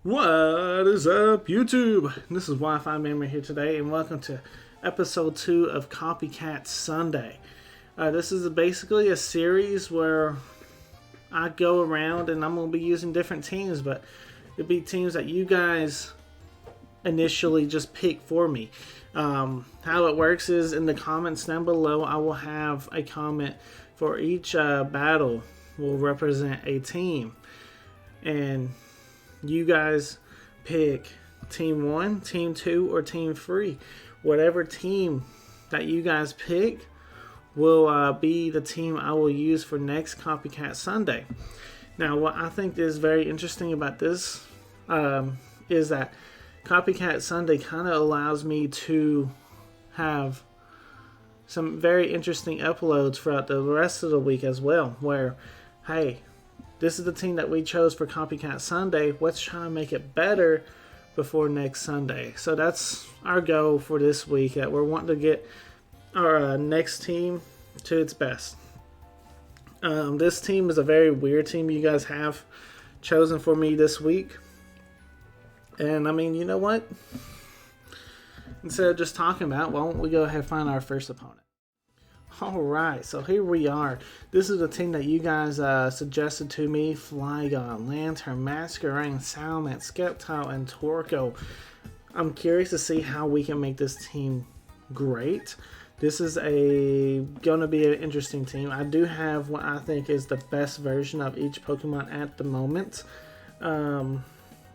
What is up, YouTube? This is Wi-Fi Memory here today, and welcome to episode 2 of Copycat Sunday. This is basically a series where I go around and I'm going to be using different teams, but it'll be teams that you guys initially just pick for me. How it works is in the comments down below, I will have a comment for each battle will represent a team. And you guys pick team 1, team 2, or team 3. Whatever team that you guys pick will be the team I will use for next Copycat Sunday. Now, what I think is very interesting about this is that Copycat Sunday kind of allows me to have some very interesting uploads throughout the rest of the week as well, where, hey, this is the team that we chose for Copycat Sunday. Let's try to make it better before next Sunday. So that's our goal for this week, that we're wanting to get our next team to its best. This team is a very weird team you guys have chosen for me this week. And I mean, you know what? Instead of just talking about it, why don't we go ahead and find our first opponent? Alright, so here we are. This is the team that you guys suggested to me. Flygon, Lanturn, Masquerain, Salamence, Sceptile, and Torkoal. I'm curious to see how we can make this team great. This is going to be an interesting team. I do have what I think is the best version of each Pokemon at the moment.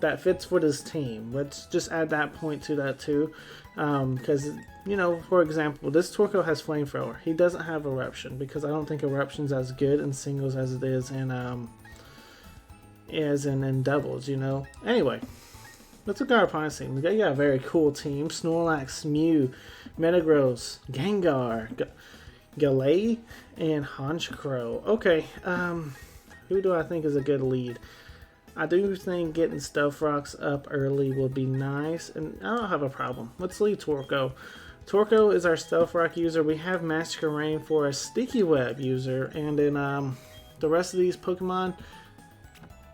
That fits for this team. Let's just add that point to that too. Because, you know, for example, this Torkoal has Flamethrower. He doesn't have Eruption because I don't think Eruption's as good in singles as it is in doubles, you know. Anyway, let's look at our opponent's team. We got a very cool team. Snorlax, Mew, Metagross, Gengar, Galay, and Honchkrow. Okay, who do I think is a good lead? I do think getting Stealth Rocks up early will be nice, and I don't have a problem. Let's leave Torkoal. Torkoal is our Stealth Rock user. We have Masquerain for a Sticky Web user, and then the rest of these Pokemon,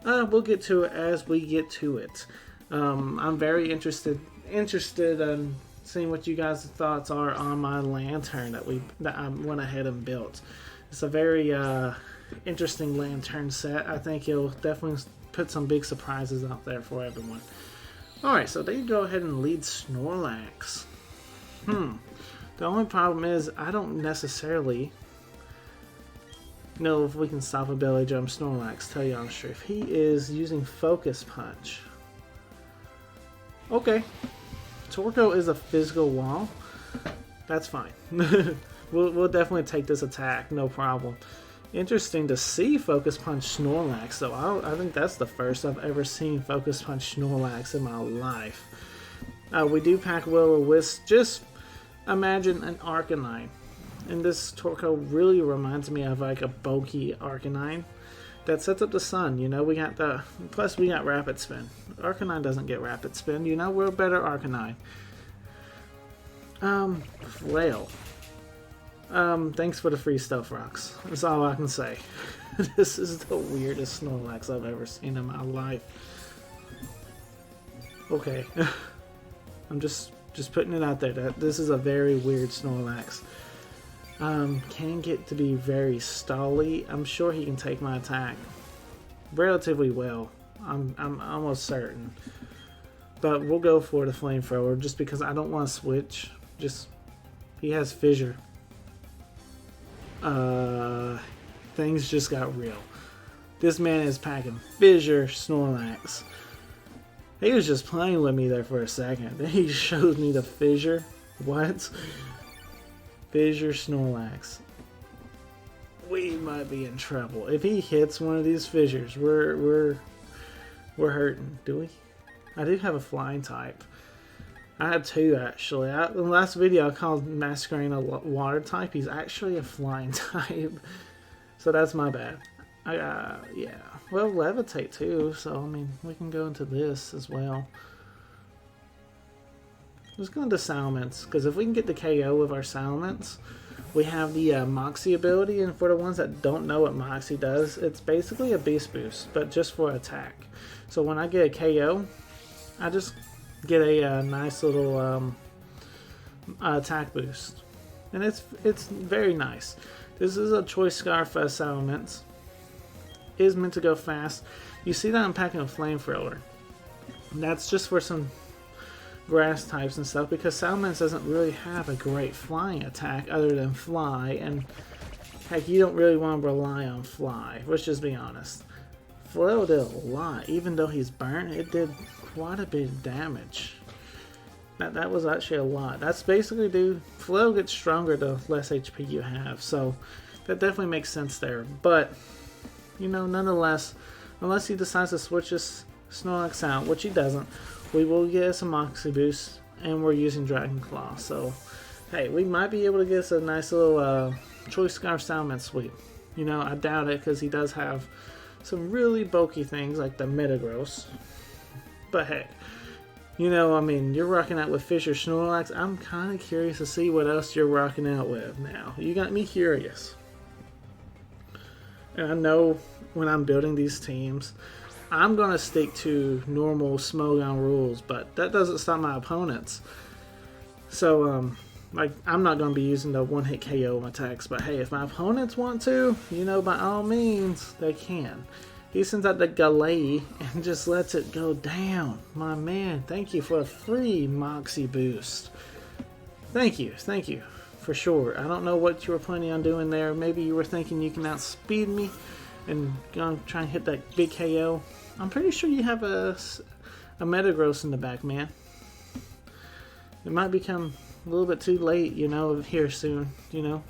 we'll get to it as we get to it. I'm very interested in seeing what you guys' thoughts are on my Lanturn that I went ahead and built. It's a very interesting Lanturn set. I think it'll definitely put some big surprises out there for everyone. Alright, so they go ahead and lead Snorlax. The only problem is I don't necessarily know if we can stop a belly jump Snorlax, tell you honest truth. He is using Focus Punch. Okay. Torkoal is a physical wall. That's fine. We'll definitely take this attack, no problem. Interesting to see Focus Punch Snorlax, though. I think that's the first I've ever seen Focus Punch Snorlax in my life. We do pack Will-O-Wisp. Just imagine an Arcanine. And this Torkoal really reminds me of like a bulky Arcanine that sets up the sun. You know, plus we got Rapid Spin. Arcanine doesn't get Rapid Spin. You know, we're a better Arcanine. Flail. Thanks for the free Stealth Rocks. That's all I can say. This is the weirdest Snorlax I've ever seen in my life. Okay. I'm just putting it out there that this is a very weird Snorlax. Can get to be very stally. I'm sure he can take my attack relatively well. I'm almost certain. But we'll go for the Flamethrower just because I don't want to switch. He has Fissure. Things just got real. This man is packing Fissure Snorlax. He was just playing with me there for a second. Then he showed me the Fissure. What? Fissure Snorlax. We might be in trouble. If he hits one of these fissures, we're hurting. Do we? I do have a flying type. I had two actually. In the last video I called Masquerain a water type. He's actually a flying type. So that's my bad. Yeah. Well, Levitate too, so I mean, we can go into this as well. Let's go into Salamence, because if we can get the KO with our Salamence, we have the Moxie ability, and for the ones that don't know what Moxie does, it's basically a Beast Boost, but just for attack. So when I get a KO, I just get a nice little attack boost. And it's very nice. This is a Choice Scarf Salamence. It is meant to go fast. You see that I'm packing a Flamethrower. That's just for some grass types and stuff, because Salamence doesn't really have a great flying attack other than fly, and heck, you don't really want to rely on fly. Let's just be honest. Flail did a lot. Even though he's burnt, it did quite a bit of damage. That was actually a lot. That's basically due. Flail gets stronger the less HP you have, so that definitely makes sense there. But you know, nonetheless, unless he decides to switch his Snorlax out, which he doesn't, we will get us a Moxie boost, and we're using Dragon Claw. So hey, we might be able to get us a nice little Choice Scarf Salamence sweep. You know, I doubt it, because he does have some really bulky things like the Metagross. But hey, you know, I mean, you're rocking out with Fisher Snorlax. I'm kind of curious to see what else you're rocking out with now. You got me curious. And I know when I'm building these teams, I'm going to stick to normal Smogon rules, but that doesn't stop my opponents. So, like, I'm not going to be using the one-hit KO attacks, but hey, if my opponents want to, you know, by all means, they can. He sends out the Galay and just lets it go down. My man, thank you for a free Moxie boost. Thank you for sure. I don't know what you were planning on doing there. Maybe you were thinking you can outspeed me and gonna try and hit that big KO. I'm pretty sure you have a Metagross in the back, man. It might become a little bit too late, you know, here soon, you know,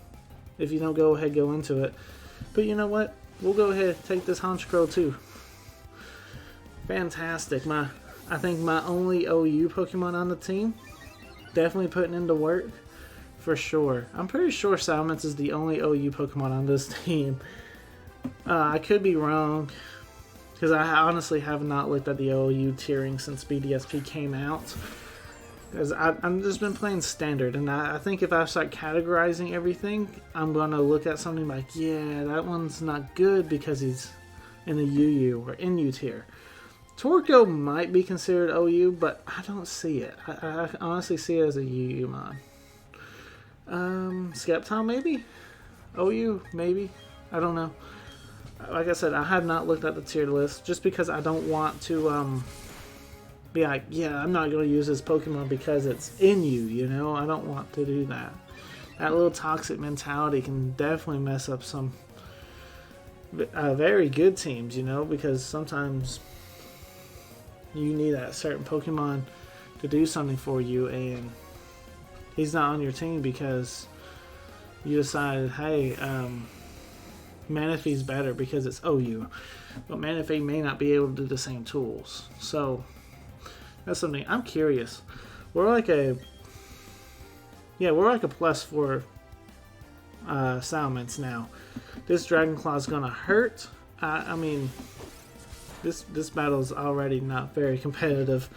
if you don't go into it. But you know what? We'll go ahead and take this Honchkrow too. Fantastic. I think my only OU Pokemon on the team. Definitely putting into work. For sure. I'm pretty sure Salamence is the only OU Pokemon on this team. I could be wrong, because I honestly have not looked at the OU tiering since BDSP came out. Because I've just been playing standard, and I think if I start categorizing everything, I'm going to look at something like, yeah, that one's not good because he's in the UU or NU tier. Torkoal might be considered OU, but I don't see it. I honestly see it as a UU mod. Sceptile maybe? OU maybe? I don't know. Like I said, I have not looked at the tiered list, just because I don't want to be like, yeah, I'm not going to use this Pokemon because it's in you know? I don't want to do that. That little toxic mentality can definitely mess up some very good teams, you know? Because sometimes you need that certain Pokemon to do something for you, and he's not on your team because you decided, hey, Manaphy's better because it's OU. But Manaphy may not be able to do the same tools. So that's something I'm curious. We're like a plus for Salamence now. This Dragon Claw is gonna hurt. I mean, this battle's already not very competitive.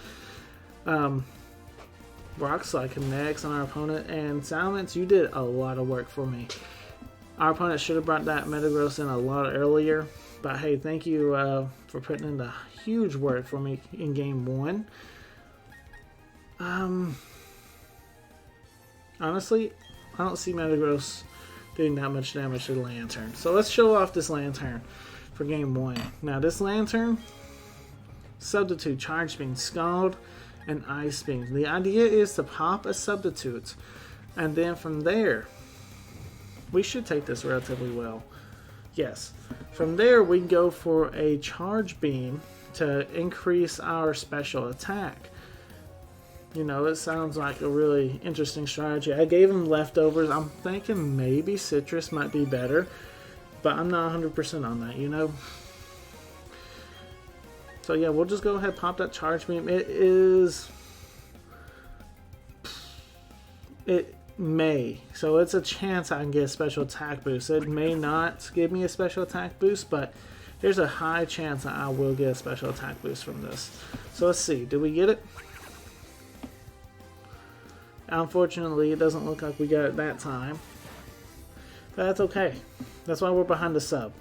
Rock Slide connects on our opponent, and Salamence, you did a lot of work for me. Our opponent should have brought that Metagross in a lot earlier, but hey, thank you for putting in the huge work for me in game 1. Honestly, I don't see Metagross doing that much damage to the Lanturn. So let's show off this Lanturn for game 1. Now this Lanturn, Substitute, Charge Beam, Scald, and Ice Beam. The idea is to pop a Substitute, and then from there, we should take this relatively well. Yes. From there, we go for a Charge Beam to increase our special attack. You know, it sounds like a really interesting strategy. I gave him Leftovers. I'm thinking maybe Citrus might be better, but I'm not 100% on that, you know? So yeah, we'll just go ahead and pop that Charge Beam. It may. So it's a chance I can get a special attack boost. It may not give me a special attack boost, but there's a high chance that I will get a special attack boost from this. So let's see. Did we get it? Unfortunately, it doesn't look like we got it that time. But that's okay. That's why we're behind the sub.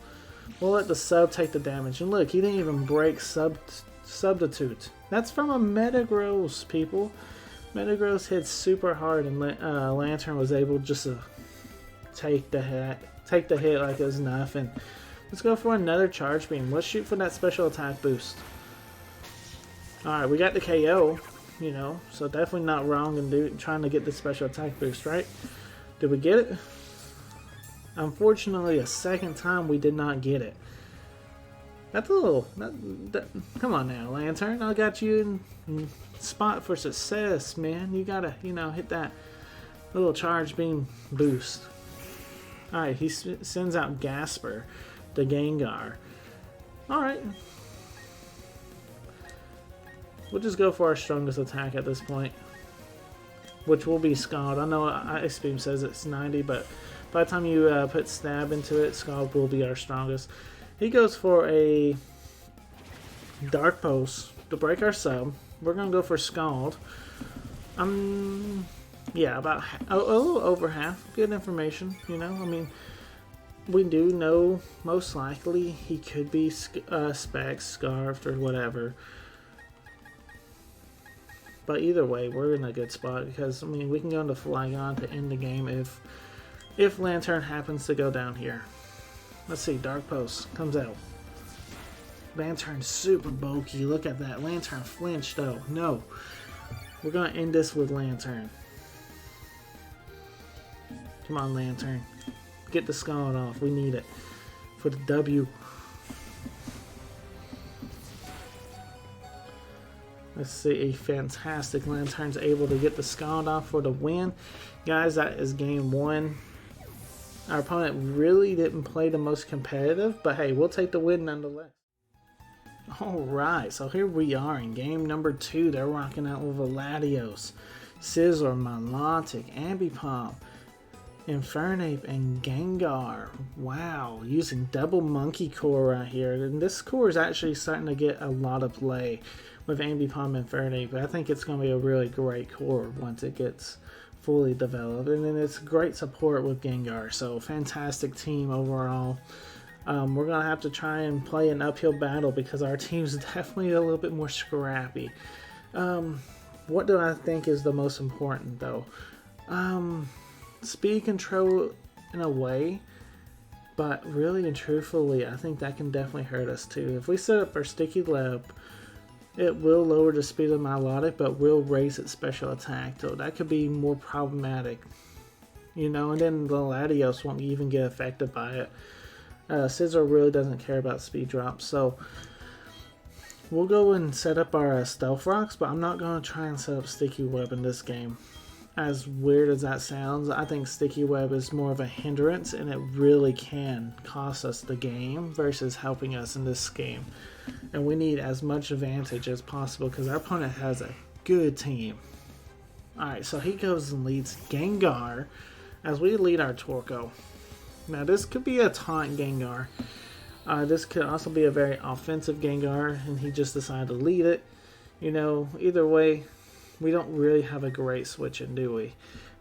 We'll let the sub take the damage. And look, he didn't even break Substitute. That's from a Metagross, people. Metagross hit super hard, and Lanturn was able just to take the hit like it was nothing. Let's go for another Charge Beam. Let's shoot for that special attack boost. Alright, we got the KO, you know, so definitely not wrong in trying to get the special attack boost, right? Did we get it? Unfortunately, a second time we did not get it. That's a little... come on now, Lanturn. I got you in spot for success, man. You gotta, you know, hit that little Charge Beam boost. Alright, he sends out Gasper, the Gengar. Alright. We'll just go for our strongest attack at this point, which will be Scald. I know Ice Beam says it's 90, but by the time you put Stab into it, Scald will be our strongest. He goes for a Dark Pulse to break our sub. We're going to go for Scald. Yeah, about a little over half. Good information, you know. I mean, we do know most likely he could be Specs, Scarfed, or whatever. But either way, we're in a good spot because, I mean, we can go into Flygon to end the game if Lanturn happens to go down here. Let's see, Dark Pulse comes out. Lanturn's super bulky. Look at that. Lanturn flinched, though. No. We're going to end this with Lanturn. Come on, Lanturn. Get the Scald off. We need it for the W. Let's see, fantastic. Lanturn's able to get the Scald off for the win. Guys, that is game one. Our opponent really didn't play the most competitive, but hey, we'll take the win nonetheless. Alright, so here we are in game number 2. They're rocking out with a Latios, Scizor, Milotic, Ambipom, Infernape, and Gengar. Wow, using double Monkey Core right here. And this core is actually starting to get a lot of play with Ambipom and Infernape. I think it's going to be a really great core once it gets fully developed. And then it's great support with Gengar. So fantastic team overall. We're going to have to try and play an uphill battle because our team's definitely a little bit more scrappy. What do I think is the most important though? Speed control in a way, but really and truthfully, I think that can definitely hurt us too. If we set up our Sticky Web, it will lower the speed of Milotic, but will raise its special attack, so that could be more problematic. You know, and then the Latios won't even get affected by it. Scizor really doesn't care about speed drops, so we'll go and set up our Stealth Rocks, but I'm not going to try and set up Sticky Web in this game. As weird as that sounds, I think Sticky Web is more of a hindrance, and it really can cost us the game versus helping us in this game. And we need as much advantage as possible because our opponent has a good team. Alright, so he goes and leads Gengar as we lead our Torkoal. Now this could be a taunt Gengar. This could also be a very offensive Gengar, and he just decided to lead it. You know, either way, we don't really have a great switch in, do we?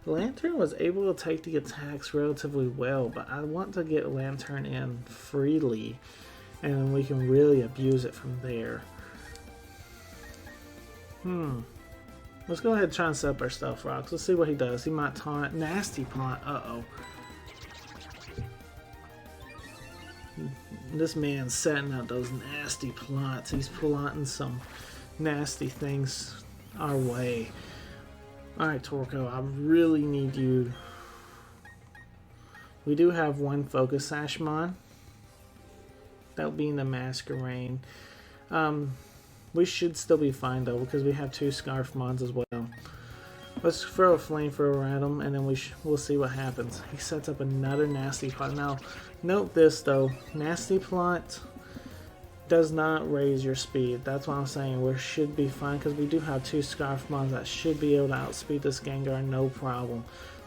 Lanturn was able to take the attacks relatively well, but I want to get Lanturn in freely, and we can really abuse it from there. Let's go ahead and try and set up our Stealth Rocks. Let's see what he does. He might taunt. Nasty Plant. Uh-oh. This man's setting out those nasty plots. He's plotting some nasty things our way. Alright, Torkoal, I really need you. We do have one Focus Sash Mon. That'll be in the Masquerain. We should still be fine though, because we have 2 Scarf Mons as well. Let's throw a Flamethrower at him, and then we'll see what happens. He sets up another Nasty Plot. Now, note this though. Nasty Plot does not raise your speed. That's what I'm saying. We should be fine, because we do have 2 Scarf Mons that should be able to outspeed this Gengar, no problem.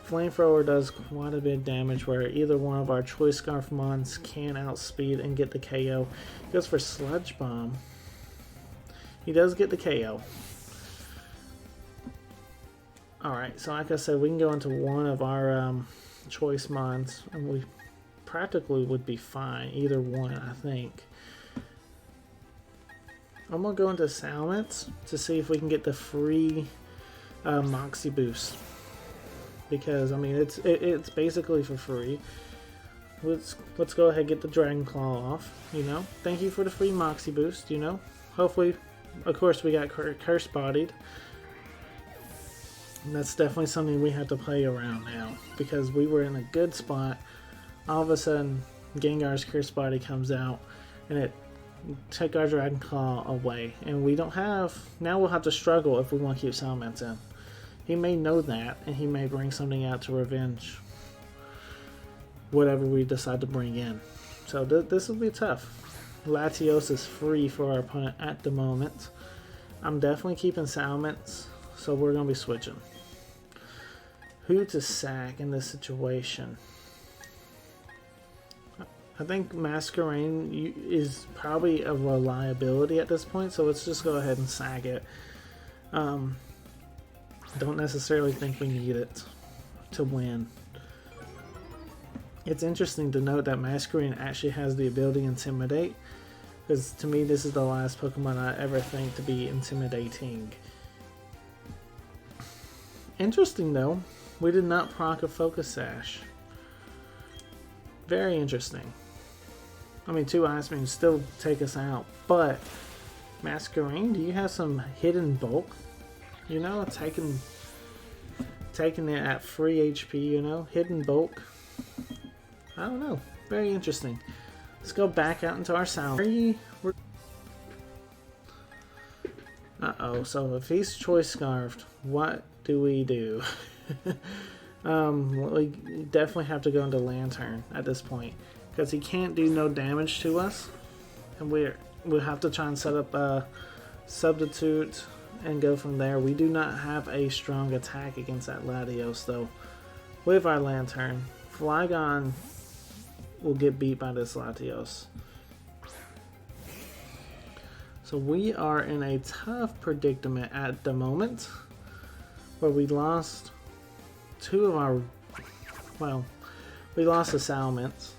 Flamethrower does quite a bit of damage, where either one of our choice Scarf Mons can outspeed and get the KO. He goes for Sludge Bomb. He does get the KO. Alright, so like I said, we can go into one of our choice Mons, and we practically would be fine. Either one, I think. I'm gonna go into Salamence to see if we can get the free Moxie boost, because I mean it's basically for free. Let's go ahead and get the Dragon Claw off. You know, thank you for the free Moxie boost. You know, hopefully, of course, we got curse bodied. And that's definitely something we have to play around now, because we were in a good spot. All of a sudden, Gengar's curse body comes out, and it took our Dragon Claw away, and we don't have. Now we'll have to struggle if we want to keep Salamence in. He may know that, and he may bring something out to revenge whatever we decide to bring in. So this will be tough. Latios is free for our opponent at the moment. I'm definitely keeping Salamence, so we're going to be switching. Who to sack in this situation? I think Masquerain is probably a reliability at this point, so let's just go ahead and sack it. Don't necessarily think we need it to win. It's interesting to note that Masquerain actually has the ability Intimidate, because to me this is the last Pokemon I ever think to be intimidating. Interesting though, we did not proc a Focus Sash. Very interesting. I mean, 2 Ice Beams still take us out, but Masquerain, do you have some hidden bulk? You know, taking it at free HP, you know, hidden bulk. I don't know. Very interesting. Let's go back out into our Salamence. Uh-oh, so if he's Choice Scarfed, what do we do? We definitely have to go into Lanturn at this point, because he can't do no damage to us, and we'll have to try and set up a substitute and go from there. We do not have a strong attack against that Latios though. With our Lanturn, Flygon will get beat by this Latios. So we are in a tough predicament at the moment, where we lost 2 of our, well, we lost a Salamence,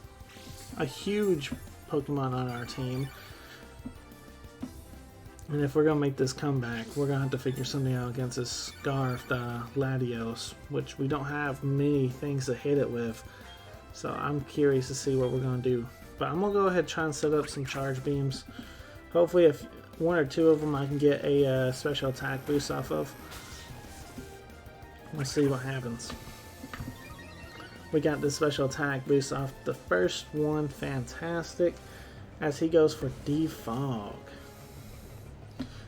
a huge Pokemon on our team. And if we're going to make this comeback, we're going to have to figure something out against this Scarfed Latios, which we don't have many things to hit it with. So I'm curious to see what we're going to do. But I'm going to go ahead and try and set up some Charge Beams. Hopefully if 1 or 2 of them I can get a special attack boost off of. We'll see what happens. We got the special attack boost off the first one. Fantastic. As he goes for Defog.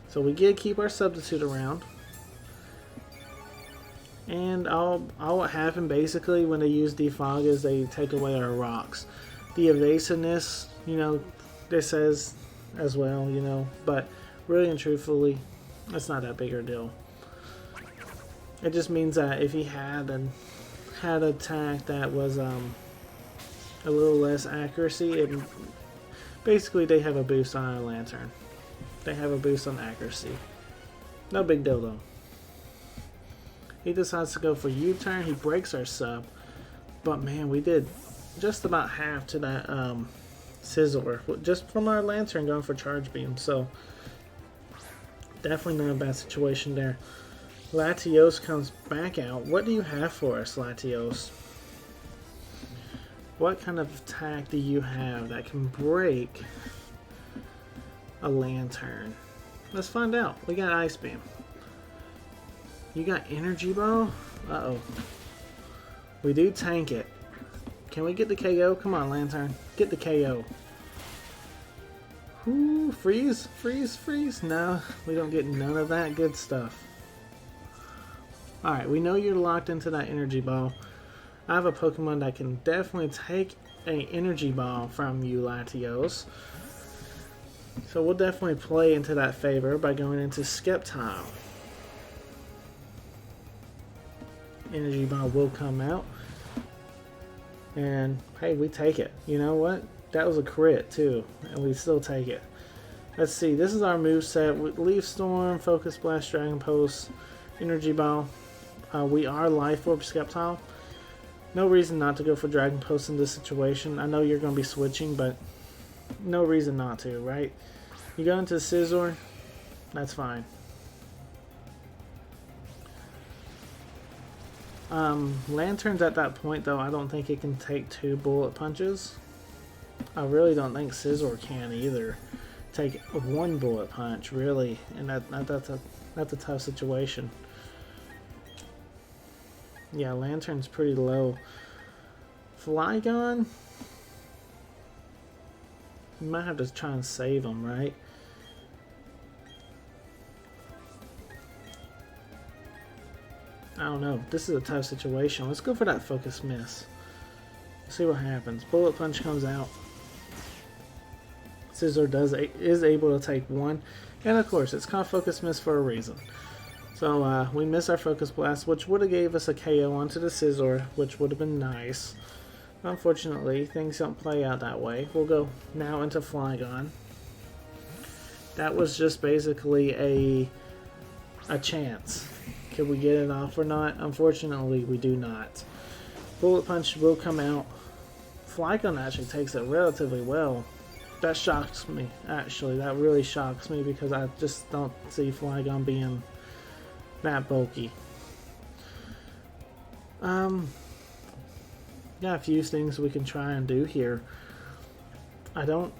So we did keep our substitute around. And all what happened basically when they use Defog is they take away our rocks. The evasiveness, you know, this says as well, you know, but really and truthfully, it's not that big a deal. It just means that if he had an attack that was a little less accuracy, basically they have a boost on our Lanturn. They have a boost on accuracy. No big deal though. He decides to go for U-turn. He breaks our sub. But man, we did just about half to that Scizor. Just from our Lanturn going for Charge Beam. So definitely not a bad situation there. Latios comes back out. What do you have for us, Latios? What kind of attack do you have that can break a Lanturn? Let's find out. We got Ice Beam. You got Energy Ball? Uh-oh. We do tank it. Can we get the KO? Come on, Lanturn. Get the KO. Ooh, freeze, freeze, freeze. No, we don't get none of that good stuff. Alright, we know you're locked into that Energy Ball. I have a Pokemon that can definitely take an Energy Ball from you, Latios. So we'll definitely play into that favor by going into Sceptile. Energy Ball will come out. And hey, we take it. You know what? That was a crit too. And we still take it. Let's see. This is our moveset with Leaf Storm, Focus Blast, Dragon Pulse, Energy Ball. We are Life Orb Sceptile. No reason not to go for Dragon Pulse in this situation. I know you're going to be switching, but no reason not to, right? You go into Scizor. That's fine. Lanturn's at that point though, I don't think it can take 2 bullet punches. I really don't think Scizor can either take 1 bullet punch, really, and that's a tough situation. Yeah, Lanturn's pretty low. Flygon, you might have to try and save him, right? I don't know. This is a tough situation. Let's go for that focus miss. See what happens. Bullet punch comes out. Scizor is able to take 1, and of course it's called focus miss for a reason. So we miss our focus blast, which would have gave us a KO onto the Scizor, which would have been nice. Unfortunately, things don't play out that way. We'll go now into Flygon. That was just basically a chance. Can we get it off or not? Unfortunately, we do not. Bullet punch will come out. Flygon actually takes it relatively well. That shocks me, actually. That really shocks me because I just don't see Flygon being that bulky. Got a few things we can try and do here. I don't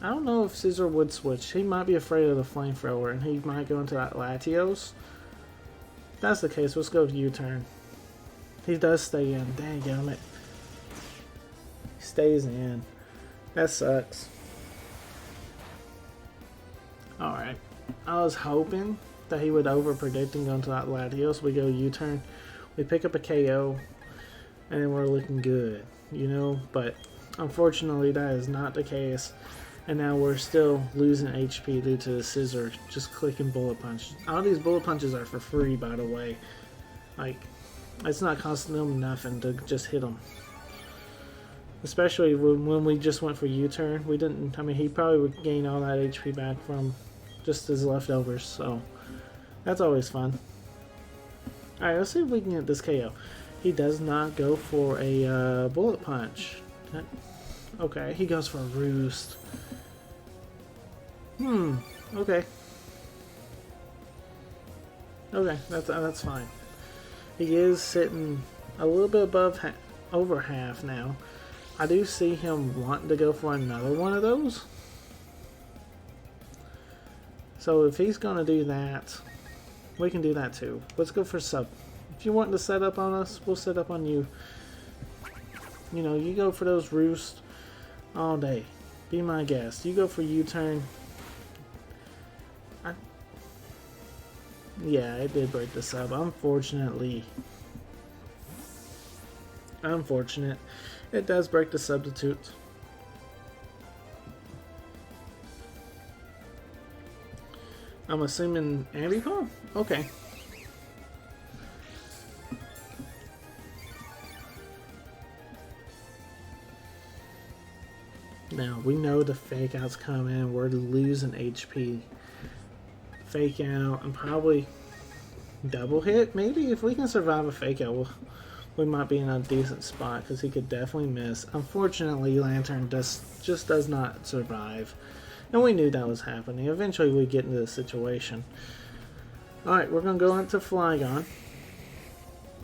know if Scizor would switch. He might be afraid of the Flamethrower and he might go into that Latios. If that's the case, let's go to U-turn. He does stay in. Dang it. He stays in. That sucks. Alright. I was hoping that he would over-predict and go into that Latios. We go U-turn. We pick up a KO. And then we're looking good. You know? But unfortunately that is not the case. And now we're still losing HP due to the Scizor just clicking bullet punch. All these bullet punches are for free, by the way. Like, it's not costing them nothing to just hit them. Especially when we just went for U-turn. We didn't, I mean, he probably would gain all that HP back from just his leftovers. So, that's always fun. Alright, let's see if we can get this KO. He does not go for a bullet punch. Okay, he goes for a roost. Okay. Okay, that's fine. He is sitting a little bit above, over half now. I do see him wanting to go for another one of those. So if he's going to do that, we can do that too. Let's go for sub. If you're wanting to set up on us, we'll set up on you. You know, you go for those roosts all day. Be my guest. You go for U-turn. Yeah, it did break the sub. Unfortunately. Unfortunate. It does break the substitutes. I'm assuming Ambipom? Okay. Now, we know the fake out's coming. We're losing HP. Fake out and probably double hit. Maybe if we can survive a fake out, we might be in a decent spot because he could definitely miss. Unfortunately, Lanturn just does not survive. And we knew that was happening. Eventually, we get into this situation. Alright, we're going to go into Flygon.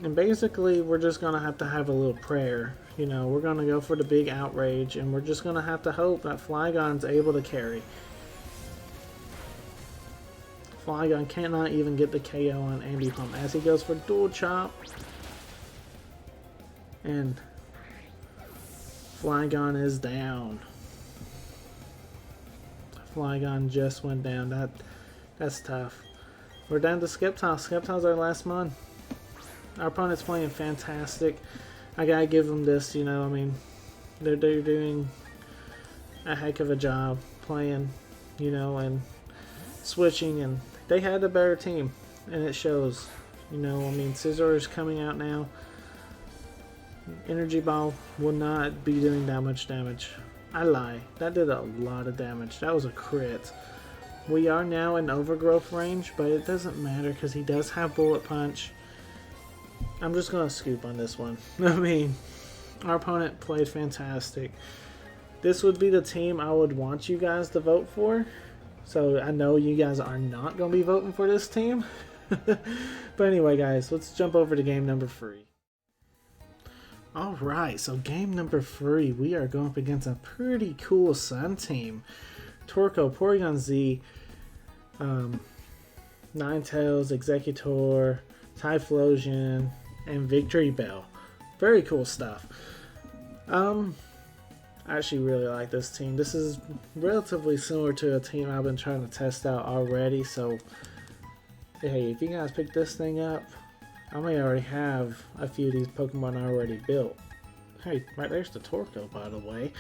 And basically, we're just going to have a little prayer. You know, we're going to go for the big Outrage, and we're just going to have to hope that Flygon's able to carry. Flygon cannot even get the KO on Ambipom as he goes for dual chop. And Flygon is down. Flygon just went down. That's tough. We're down to Sceptile. Sceptile's our last mon. Our opponent's playing fantastic. I gotta give them this, you know, I mean, they're doing a heck of a job playing, you know, and switching, and they had a better team, and it shows, you know. I mean, Scizor is coming out now. Energy Ball will not be doing that much damage. I lie. That did a lot of damage. That was a crit. We are now in overgrowth range, but it doesn't matter because he does have bullet punch. I'm just going to scoop on this one. I mean, our opponent played fantastic. This would be the team I would want you guys to vote for. So I know you guys are not going to be voting for this team. But anyway, guys, let's jump over to game number 3. Alright, so game number 3, we are going up against a pretty cool Sun team. Torkoal, Porygon Z, Ninetales, Executor, Typhlosion, and Victory Bell. Very cool stuff. I actually really like this team. This is relatively similar to a team I've been trying to test out already, so hey, if you guys pick this thing up, I may already have a few of these Pokemon already built. Hey, right there's the Torkoal, by the way.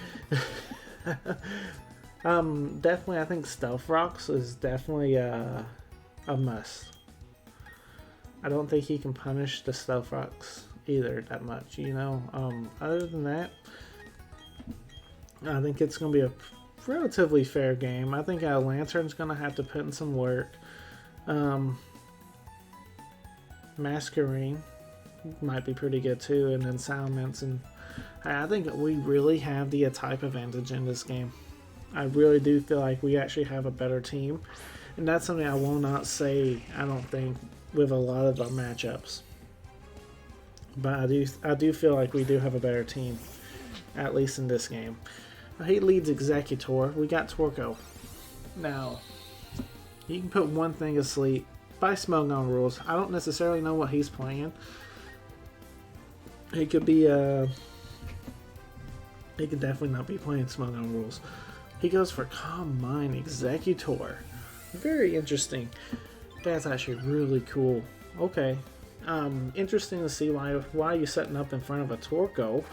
Definitely, I think Stealth Rocks is definitely a must. I don't think he can punish the Stealth Rocks either that much, you know. Other than that, I think it's going to be a relatively fair game. I think Lanturn's going to have to put in some work. Masquerain might be pretty good too, and then Salamence, and I think we really have the type advantage in this game. I really do feel like we actually have a better team, and that's something I will not say, I don't think, with a lot of our matchups. But I do feel like we do have a better team, at least in this game. He leads Executor. We got Torkoal. Now, you can put one thing asleep by Smogon rules. I don't necessarily know what he's playing. He could be he could definitely not be playing Smogon rules. He goes for Calm Mind Executor. Very interesting. That's actually really cool. Okay. Interesting to see why you're setting up in front of a Torkoal.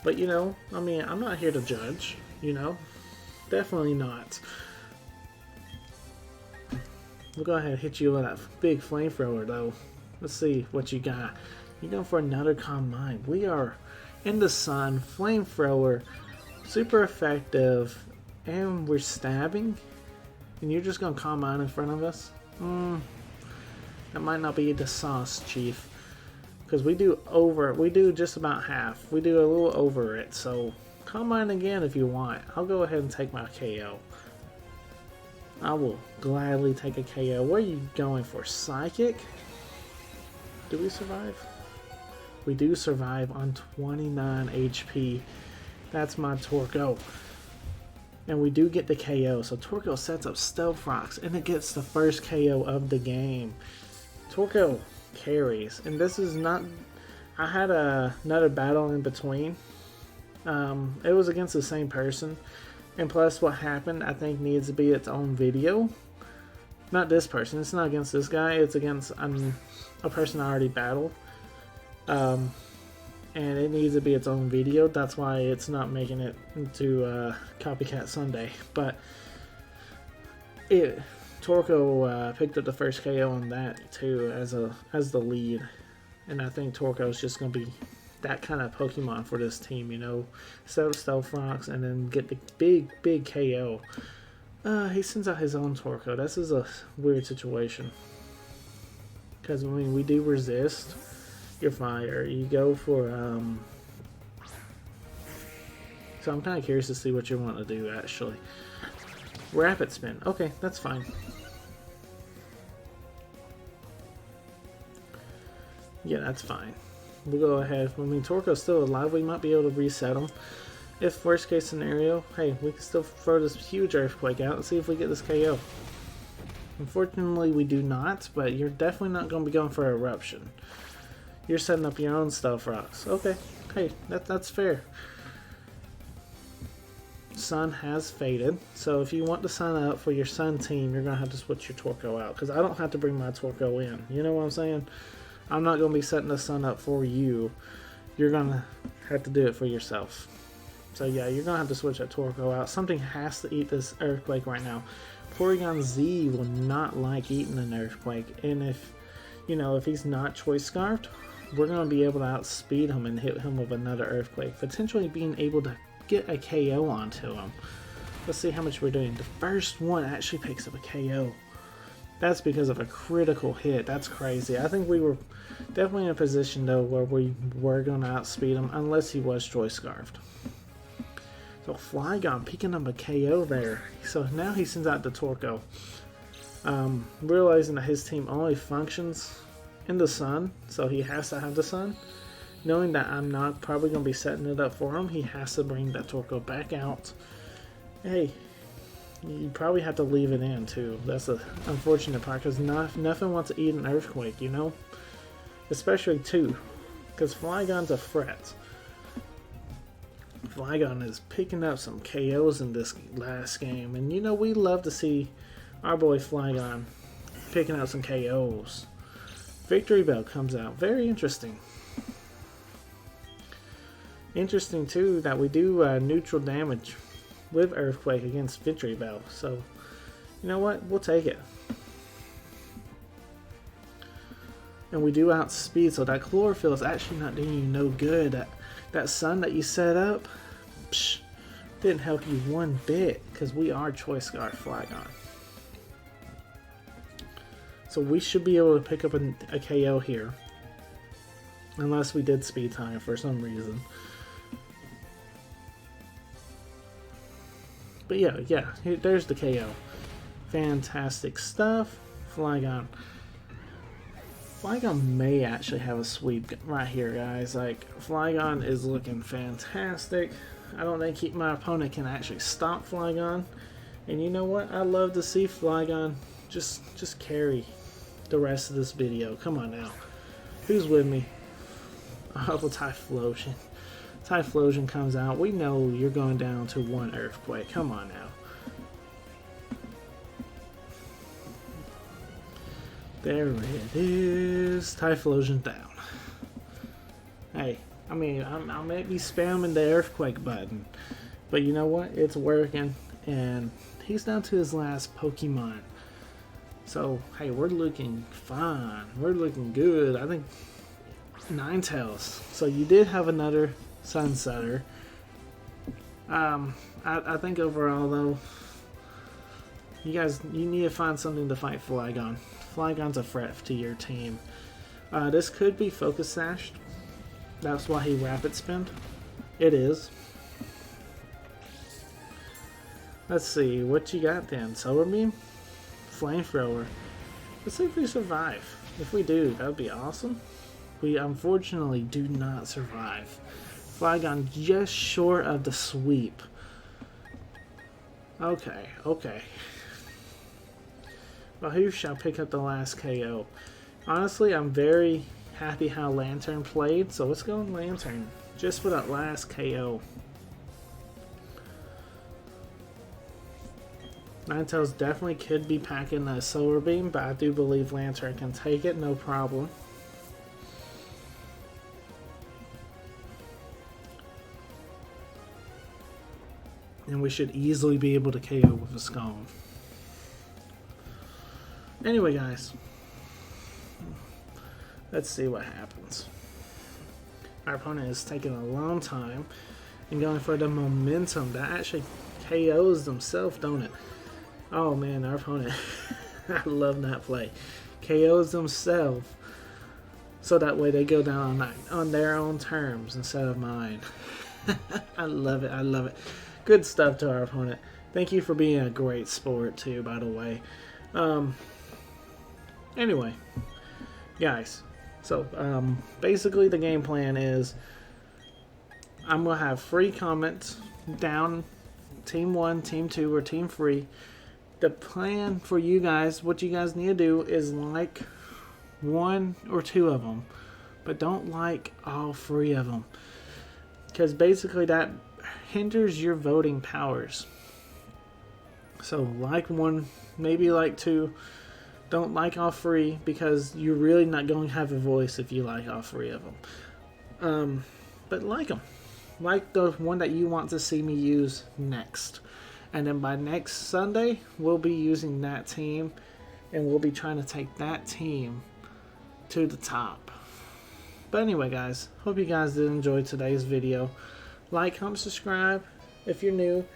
But you know, I mean, I'm not here to judge, you know. Definitely not. We'll go ahead and hit you with that big Flamethrower though. Let's see what you got. You're going for another Calm Mind. We are in the sun. Flamethrower, super effective, and we're stabbing. And you're just going to Calm Mind in front of us? That might not be the sauce, Chief. Because we do just about half. We do a little over it. So Calm Mind again if you want. I'll go ahead and take my KO. I will gladly take a KO. What are you going for? Psychic? Do we survive? We do survive on 29 HP. That's my Torkoal. And we do get the KO. So Torkoal sets up Stealth Rocks and it gets the first KO of the game. Torkoal carries. And this is not... I had another battle in between. It was against the same person. And plus what happened, I think, needs to be its own video. Not this person. It's not against this guy. It's against a person I already battled. And it needs to be its own video. That's why it's not making it into Copycat Sunday. But Torkoal picked up the first KO on that too as the lead. And I think Torkoal is just going to be that kind of Pokemon for this team, you know. Set up Stealth Rocks and then get the big KO. He sends out his own Torkoal. This is a weird situation. Because, I mean, we do resist your fire. You go for, So I'm kind of curious to see what you want to do, actually. Rapid Spin. Okay, that's fine. Yeah, that's fine. We'll go ahead. I mean, Torkoal's still alive. We might be able to reset him. If worst case scenario, hey, we can still throw this huge Earthquake out and see if we get this KO. Unfortunately, we do not, but you're definitely not going to be going for Eruption. You're setting up your own Stealth Rocks. Okay, hey, that's fair. Sun has faded, so if you want to sign up for your Sun team, you're going to have to switch your Torkoal out, because I don't have to bring my Torkoal in. You know what I'm saying? I'm not going to be setting the Sun up for you. You're going to have to do it for yourself. So yeah, you're going to have to switch that Torkoal out. Something has to eat this Earthquake right now. Porygon Z will not like eating an Earthquake. And if, you know, if he's not Choice Scarfed, we're going to be able to outspeed him and hit him with another Earthquake. Potentially being able to get a KO onto him. Let's see how much we're doing. The first one actually picks up a KO. That's because of a critical hit. That's crazy. I think we were definitely in a position, though, where we were going to outspeed him, unless he was Choice Scarfed. So Flygon picking up a KO there. So now he sends out the Torkoal. Realizing that his team only functions in the sun, so he has to have the sun. Knowing that I'm not probably going to be setting it up for him, he has to bring that Torkoal back out. Hey, you probably have to leave it in too. That's the unfortunate part, because nothing wants to eat an Earthquake, you know? Especially two, because Flygon's a threat. Flygon is picking up some KOs in this last game, and you know, we love to see our boy Flygon picking up some KOs. Victory Bell comes out. Very interesting. Interesting too that we do neutral damage with Earthquake against Victory Bell. So, you know what? We'll take it. And we do outspeed, so that Chlorophyll is actually not doing you no good. That sun that you set up, didn't help you one bit, because we are Choice Guard Flygon. So we should be able to pick up a KO here. Unless we did speed time for some reason. But yeah, there's the KO. Fantastic stuff. Flygon may actually have a sweep right here, guys. Like, Flygon is looking fantastic. I don't think my opponent can actually stop Flygon. And you know what? I love to see Flygon just carry the rest of this video. Come on now. Who's with me? Oh, Typhlosion. Typhlosion comes out. We know you're going down to one Earthquake. Come on now. There it is. Typhlosion down. Hey, I mean, I may be spamming the Earthquake button, but you know what? It's working, and he's down to his last Pokemon. So, hey, we're looking fine. We're looking good. I think Ninetales. So you did have another Sunsetter. I think overall, though, you need to find something to fight Flygon. Flygon's a threat to your team. This could be Focus Sashed. That's why he Rapid Spinned. It is. Let's see, what you got then? Solar Beam? Flamethrower. Let's see if we survive. If we do, that would be awesome. We unfortunately do not survive. Flygon just short of the sweep. Okay. Well, who shall pick up the last KO? Honestly, I'm very happy how Lanturn played, so let's go with Lanturn. Just for that last KO. Ninetales definitely could be packing a Solar Beam, but I do believe Lanturn can take it, no problem. And we should easily be able to KO with a Scone. Anyway, guys, let's see what happens. Our opponent is taking a long time and going for the momentum that actually KOs themselves, don't it? Oh man, our opponent, I love that play. KOs themselves, so that way they go down on their own terms instead of mine. I love it, I love it. Good stuff to our opponent. Thank you for being a great sport too, by the way. Anyway, guys, so basically the game plan is I'm going to have free comments down, Team 1, Team 2, or Team 3. The plan for you guys, what you guys need to do is like one or two of them, but don't like all three of them, because basically that hinders your voting powers. So like one, maybe like two. Don't like all three, because you're really not going to have a voice if you like all three of them. But like them. Like the one that you want to see me use next. And then by next Sunday, we'll be using that team, and we'll be trying to take that team to the top. But anyway, guys, hope you guys did enjoy today's video. Like, comment, subscribe if you're new.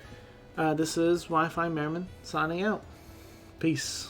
This is Wi-Fi Merriman signing out. Peace.